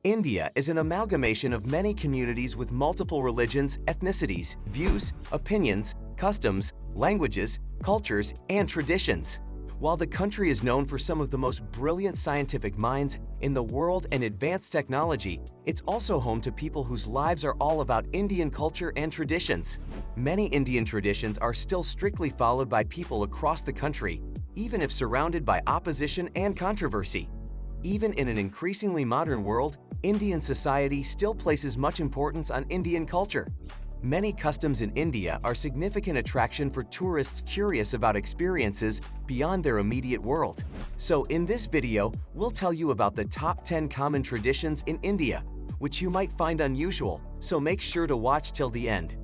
India is an amalgamation of many communities with multiple religions, ethnicities, views, opinions, customs, languages, cultures, and traditions. While the country is known for some of the most brilliant scientific minds in the world and advanced technology, it's also home to people whose lives are all about Indian culture and traditions. Many Indian traditions are still strictly followed by people across the country, even if surrounded by opposition and controversy. Even in an increasingly modern world, Indian society still places much importance on Indian culture. Many customs in India are significant attraction for tourists curious about experiences beyond their immediate world. So in this video, we'll tell you about the top 10 common traditions in India, which you might find unusual, so make sure to watch till the end.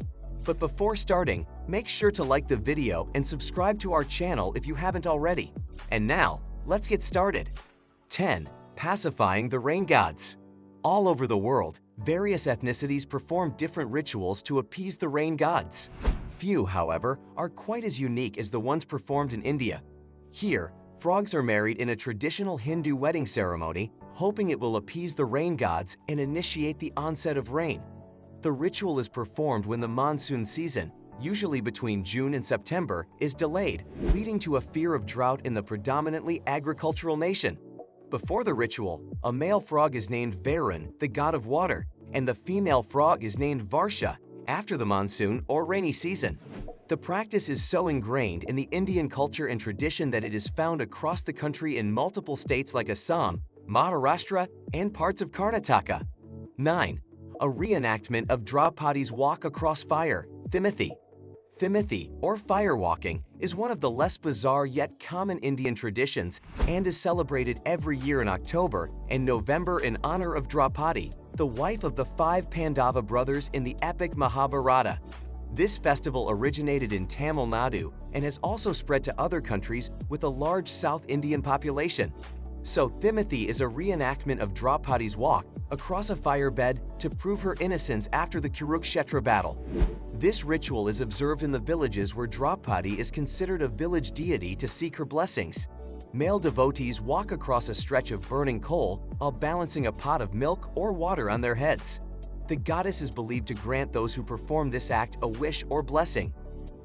But before starting, make sure to like the video and subscribe to our channel if you haven't already. And now, let's get started. 10. Pacifying the rain gods. All over the world, various ethnicities perform different rituals to appease the rain gods. Few, however, are quite as unique as the ones performed in India. Here, frogs are married in a traditional Hindu wedding ceremony, hoping it will appease the rain gods and initiate the onset of rain. The ritual is performed when the monsoon season, usually between June and September, is delayed, leading to a fear of drought in the predominantly agricultural nation. Before the ritual, a male frog is named Varun, the god of water, and the female frog is named Varsha, after the monsoon or rainy season. The practice is so ingrained in the Indian culture and tradition that it is found across the country in multiple states like Assam, Maharashtra, and parts of Karnataka. 9. A reenactment of Draupadi's walk across fire, Thimithi. Thimithi, or fire walking, is one of the less bizarre yet common Indian traditions and is celebrated every year in October and November in honor of Draupadi, the wife of the 5 Pandava brothers in the epic Mahabharata. This festival originated in Tamil Nadu and has also spread to other countries with a large South Indian population. So Thimithi is a reenactment of Draupadi's walk across a fire bed to prove her innocence after the Kurukshetra battle. This ritual is observed in the villages where Draupadi is considered a village deity to seek her blessings. Male devotees walk across a stretch of burning coal while balancing a pot of milk or water on their heads. The goddess is believed to grant those who perform this act a wish or blessing.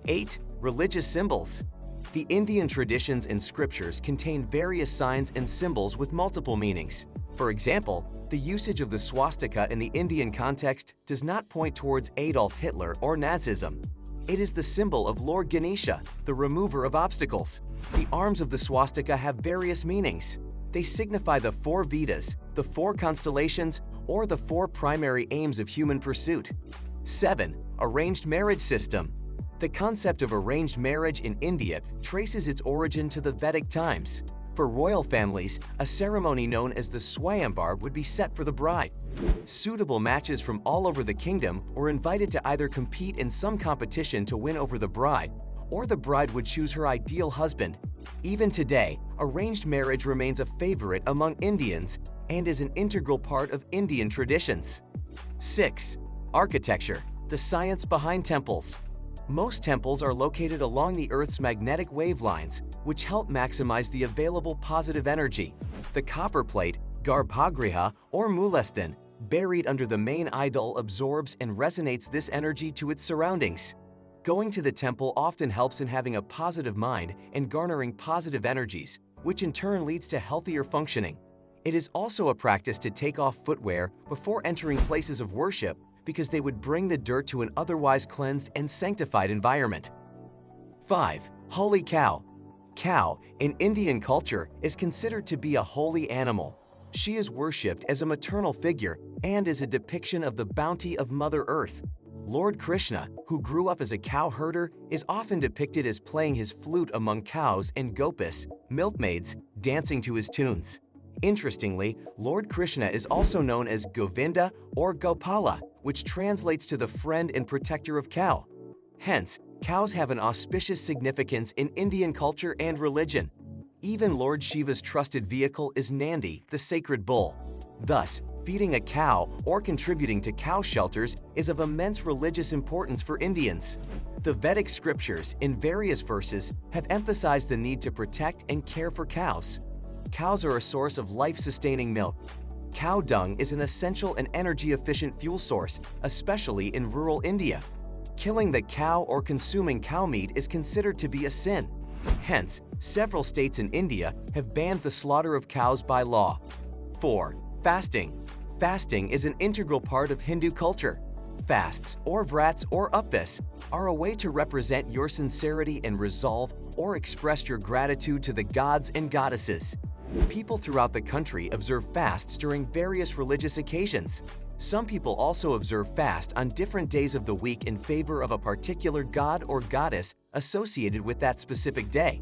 8. Religious symbols. The Indian traditions and scriptures contain various signs and symbols with multiple meanings. For example, the usage of the swastika in the Indian context does not point towards Adolf Hitler or Nazism. It is the symbol of Lord Ganesha, the remover of obstacles. The arms of the swastika have various meanings. They signify the 4 Vedas, the 4 constellations, or the 4 primary aims of human pursuit. 7. Arranged marriage system. The concept of arranged marriage in India traces its origin to the Vedic times. For royal families, a ceremony known as the Swayamvar would be set for the bride. Suitable matches from all over the kingdom were invited to either compete in some competition to win over the bride, or the bride would choose her ideal husband. Even today, arranged marriage remains a favorite among Indians and is an integral part of Indian traditions. 6. Architecture, the science behind temples. Most temples are located along the Earth's magnetic wave lines, which help maximize the available positive energy. The copper plate, Garbhagriha or Mulestan, buried under the main idol absorbs and resonates this energy to its surroundings. Going to the temple often helps in having a positive mind and garnering positive energies, which in turn leads to healthier functioning. It is also a practice to take off footwear before entering places of worship because they would bring the dirt to an otherwise cleansed and sanctified environment. 5. Holy cow. Cow, in Indian culture, is considered to be a holy animal. She is worshipped as a maternal figure and is a depiction of the bounty of Mother Earth. Lord Krishna, who grew up as a cow herder, is often depicted as playing his flute among cows and gopis, milkmaids, dancing to his tunes. Interestingly, Lord Krishna is also known as Govinda or Gopala, which translates to the friend and protector of cow. Hence, cows have an auspicious significance in Indian culture and religion. Even Lord Shiva's trusted vehicle is Nandi, the sacred bull. Thus, feeding a cow or contributing to cow shelters is of immense religious importance for Indians. The Vedic scriptures, in various verses, have emphasized the need to protect and care for cows. Cows are a source of life-sustaining milk. Cow dung is an essential and energy-efficient fuel source, especially in rural India. Killing the cow or consuming cow meat is considered to be a sin. Hence, several states in India have banned the slaughter of cows by law. 4. Fasting. Fasting is an integral part of Hindu culture. Fasts, or vrats or uppas, are a way to represent your sincerity and resolve or express your gratitude to the gods and goddesses. People throughout the country observe fasts during various religious occasions. Some people also observe fast on different days of the week in favor of a particular god or goddess associated with that specific day.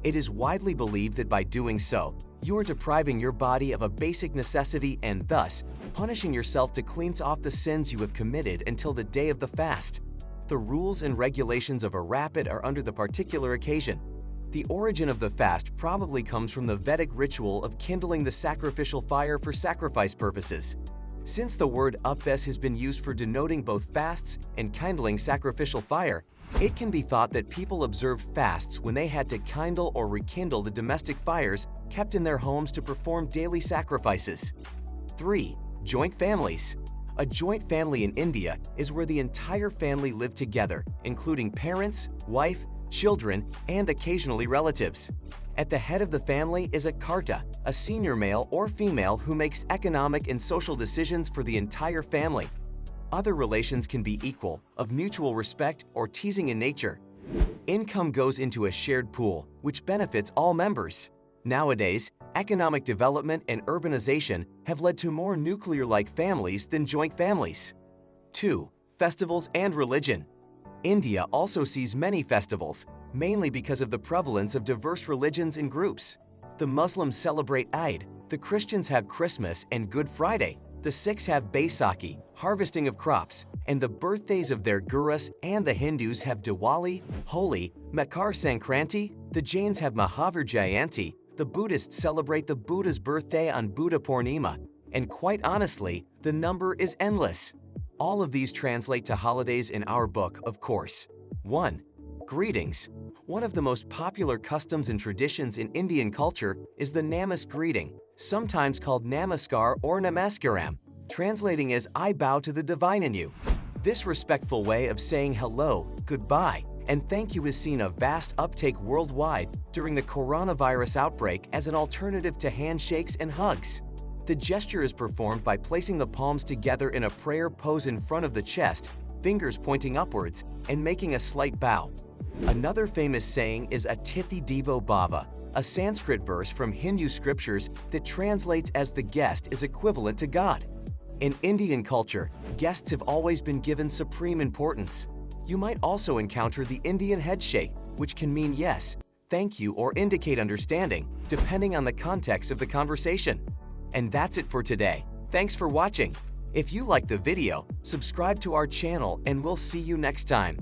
It is widely believed that by doing so, you are depriving your body of a basic necessity and thus punishing yourself to cleanse off the sins you have committed until the day of the fast. The rules and regulations of a rapid are under the particular occasion. The origin of the fast probably comes from the Vedic ritual of kindling the sacrificial fire for sacrifice purposes. Since the word uppas has been used for denoting both fasts and kindling sacrificial fire, it can be thought that people observed fasts when they had to kindle or rekindle the domestic fires kept in their homes to perform daily sacrifices. 3. Joint families. A joint family in India is where the entire family live together, including parents, wife, children, and occasionally relatives. At the head of the family is a karta, a senior male or female who makes economic and social decisions for the entire family. Other relations can be equal, of mutual respect, or teasing in nature. Income goes into a shared pool, which benefits all members. Nowadays, economic development and urbanization have led to more nuclear-like families than joint families. 2. Festivals and religion. India also sees many festivals, mainly because of the prevalence of diverse religions and groups. The Muslims celebrate Eid, the Christians have Christmas and Good Friday, the Sikhs have Baisakhi, harvesting of crops, and the birthdays of their gurus, and the Hindus have Diwali, Holi, Makar Sankranti, the Jains have Mahavir Jayanti, the Buddhists celebrate the Buddha's birthday on Buddha Purnima, and quite honestly, the number is endless. All of these translate to holidays in our book, of course. 1. Greetings. One of the most popular customs and traditions in Indian culture is the Namas greeting, sometimes called Namaskar or Namaskaram, translating as I bow to the divine in you. This respectful way of saying hello, goodbye, and thank you has seen a vast uptake worldwide during the coronavirus outbreak as an alternative to handshakes and hugs. The gesture is performed by placing the palms together in a prayer pose in front of the chest, fingers pointing upwards, and making a slight bow. Another famous saying is Atithi Devo Bhava, a Sanskrit verse from Hindu scriptures that translates as the guest is equivalent to God. In Indian culture, guests have always been given supreme importance. You might also encounter the Indian headshake, which can mean yes, thank you, or indicate understanding, depending on the context of the conversation. And that's it for today. Thanks for watching. If you liked the video, subscribe to our channel and we'll see you next time.